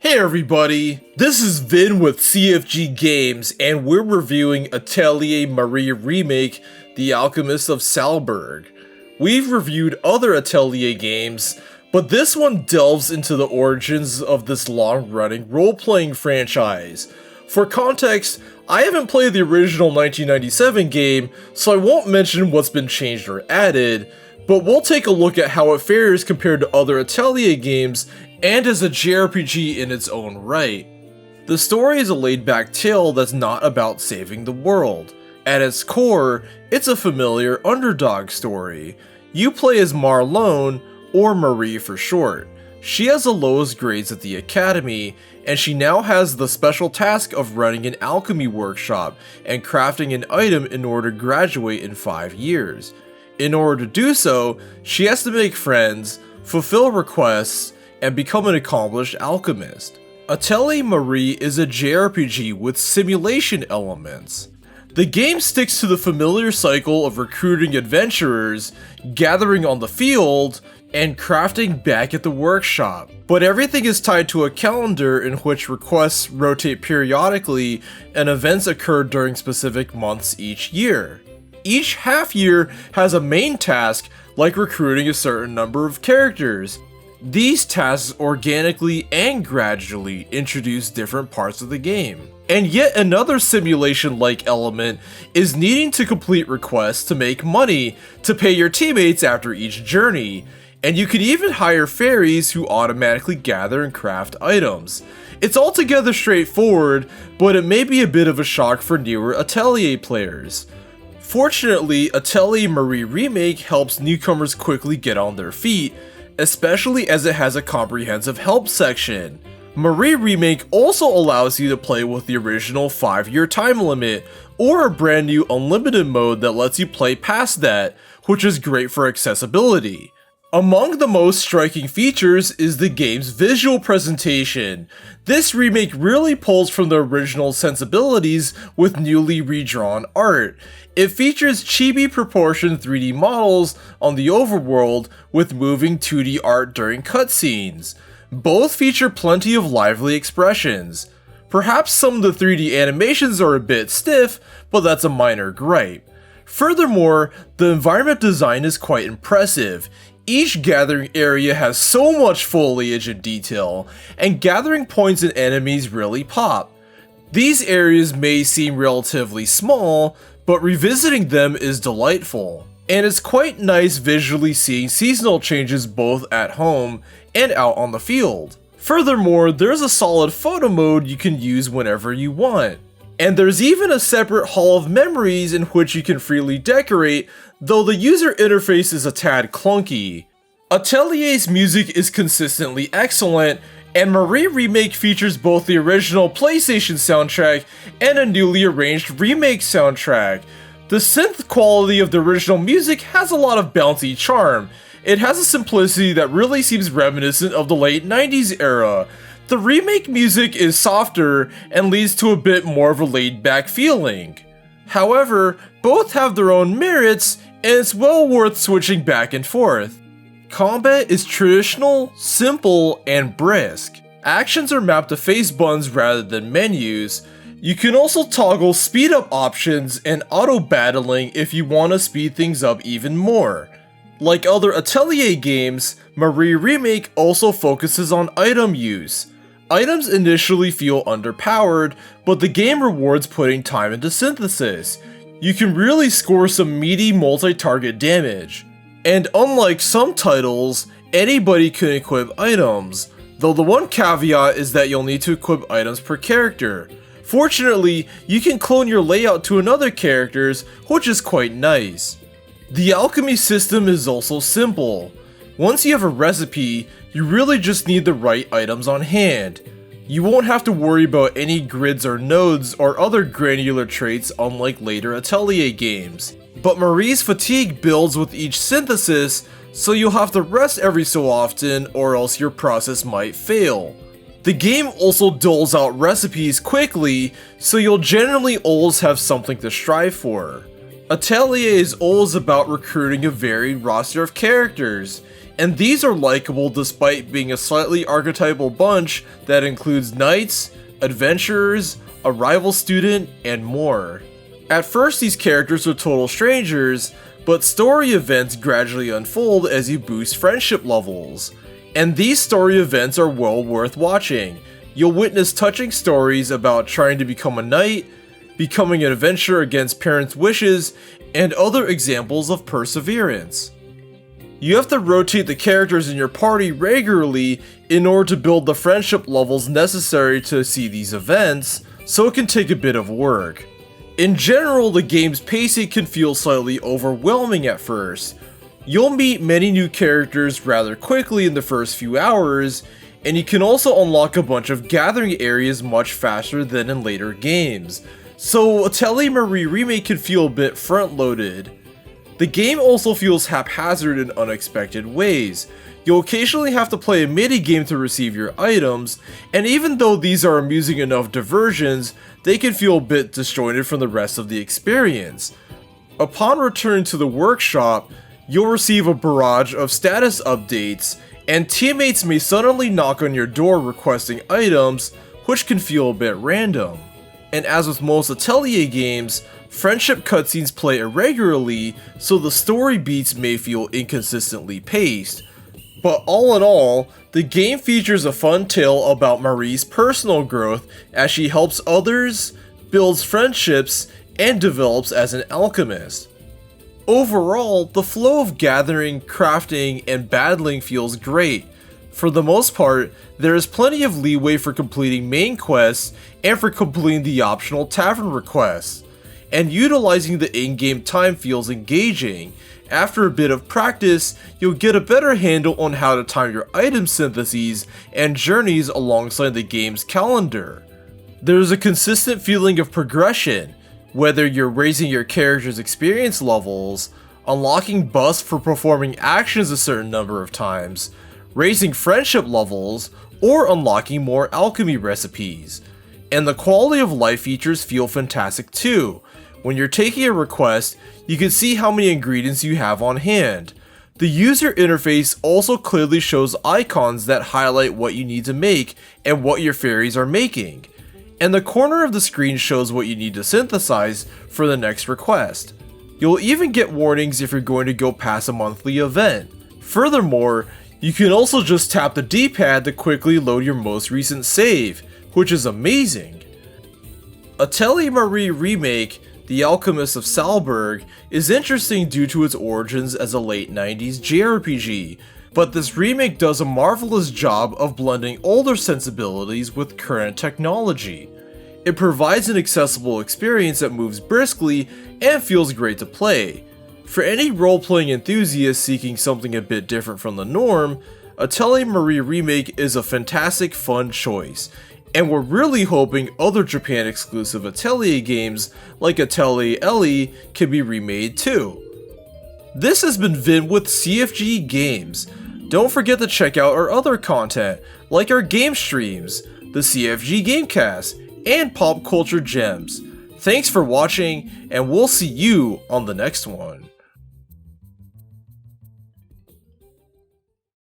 Hey everybody, this is Vin with CFG Games, and we're reviewing Atelier Marie Remake The Alchemist of Salburg. We've reviewed other Atelier games, but this one delves into the origins of this long-running role-playing franchise. For context, I haven't played the original 1997 game, so I won't mention what's been changed or added, but we'll take a look at how it fares compared to other Atelier games and as a Jrpg in its own right. The story is a laid-back tale that's not about saving the world. At its core, it's a familiar underdog story. You play as Marlone, or Marie for short. She has the lowest grades at the academy, and she now has the special task of running an alchemy workshop and crafting an item in order to graduate in 5 years. In order to do so, she has to make friends, fulfill requests, and become an accomplished alchemist. Atelier Marie is a Jrpg with simulation elements. The game sticks to the familiar cycle of recruiting adventurers, gathering on the field, and crafting back at the workshop. But everything is tied to a calendar in which requests rotate periodically and events occur during specific months each year. Each half year has a main task like recruiting a certain number of characters. These tasks organically and gradually introduce different parts of the game. And yet another simulation-like element is needing to complete requests to make money to pay your teammates after each journey, and you can even hire fairies who automatically gather and craft items. It's altogether straightforward, but it may be a bit of a shock for newer Atelier players. Fortunately, Atelier Marie Remake helps newcomers quickly get on their feet, especially as it has a comprehensive help section. Marie Remake also allows you to play with the original 5-year time limit, or a brand new unlimited mode that lets you play past that, which is great for accessibility. Among the most striking features is the game's visual presentation. This remake really pulls from the original sensibilities with newly redrawn art. It features chibi proportioned 3D models on the overworld with moving 2D art during cutscenes. Both feature plenty of lively expressions. Perhaps some of the 3D animations are a bit stiff, but that's a minor gripe. Furthermore, the environment design is quite impressive. Each gathering area has so much foliage and detail, and gathering points and enemies really pop. These areas may seem relatively small, but revisiting them is delightful. And it's quite nice visually seeing seasonal changes both at home and out on the field. Furthermore, there's a solid photo mode you can use whenever you want. And there's even a separate Hall of Memories in which you can freely decorate, though the user interface is a tad clunky. Atelier's music is consistently excellent, and Marie Remake features both the original PlayStation soundtrack and a newly arranged remake soundtrack. The synth quality of the original music has a lot of bouncy charm. It has a simplicity that really seems reminiscent of the late 90s era. The remake music is softer and leads to a bit more of a laid-back feeling. However, both have their own merits, and it's well worth switching back and forth. Combat is traditional, simple, and brisk. Actions are mapped to face buttons rather than menus. You can also toggle speed up options and auto battling if you want to speed things up even more. Like other Atelier games, Marie Remake also focuses on item use. Items initially feel underpowered, but the game rewards putting time into synthesis. You can really score some meaty multi-target damage. And unlike some titles, anybody can equip items, though the one caveat is that you'll need to equip items per character. Fortunately, you can clone your layout to another character's, which is quite nice. The alchemy system is also simple. Once you have a recipe, you really just need the right items on hand. You won't have to worry about any grids or nodes or other granular traits unlike later Atelier games. But Marie's fatigue builds with each synthesis, so you'll have to rest every so often or else your process might fail. The game also doles out recipes quickly, so you'll generally always have something to strive for. Atelier is always about recruiting a varied roster of characters. And these are likable despite being a slightly archetypal bunch that includes knights, adventurers, a rival student, and more. At first these characters are total strangers, but story events gradually unfold as you boost friendship levels. And these story events are well worth watching. You'll witness touching stories about trying to become a knight, becoming an adventurer against parents' wishes, and other examples of perseverance. You have to rotate the characters in your party regularly in order to build the friendship levels necessary to see these events, so it can take a bit of work. In general, the game's pacing can feel slightly overwhelming at first. You'll meet many new characters rather quickly in the first few hours, and you can also unlock a bunch of gathering areas much faster than in later games, so Atelier Marie Remake can feel a bit front-loaded. The game also feels haphazard in unexpected ways. You'll occasionally have to play a mini-game to receive your items, and even though these are amusing enough diversions, they can feel a bit disjointed from the rest of the experience. Upon returning to the workshop, you'll receive a barrage of status updates, and teammates may suddenly knock on your door requesting items, which can feel a bit random. And as with most Atelier games, friendship cutscenes play irregularly, so the story beats may feel inconsistently paced. But all in all, the game features a fun tale about Marie's personal growth as she helps others, builds friendships, and develops as an alchemist. Overall, the flow of gathering, crafting, and battling feels great. For the most part, there is plenty of leeway for completing main quests and for completing the optional tavern requests, and utilizing the in-game time feels engaging. After a bit of practice, you'll get a better handle on how to time your item syntheses and journeys alongside the game's calendar. There's a consistent feeling of progression, whether you're raising your character's experience levels, unlocking buffs for performing actions a certain number of times, raising friendship levels, or unlocking more alchemy recipes. And the quality of life features feel fantastic too. When you're taking a request, you can see how many ingredients you have on hand. The user interface also clearly shows icons that highlight what you need to make and what your fairies are making. And the corner of the screen shows what you need to synthesize for the next request. You'll even get warnings if you're going to go past a monthly event. Furthermore, you can also just tap the D-pad to quickly load your most recent save, which is amazing. Atelier Marie Remake, The Alchemist of Salburg, is interesting due to its origins as a late 90s Jrpg, but this remake does a marvelous job of blending older sensibilities with current technology. It provides an accessible experience that moves briskly and feels great to play. For any role-playing enthusiast seeking something a bit different from the norm, Atelier Marie Remake is a fantastic fun choice, and we're really hoping other Japan-exclusive Atelier games like Atelier Ellie can be remade too. This has been Vin with CFG Games. Don't forget to check out our other content, like our game streams, the CFG Gamecast, and Pop Culture Gems. Thanks for watching, and we'll see you on the next one.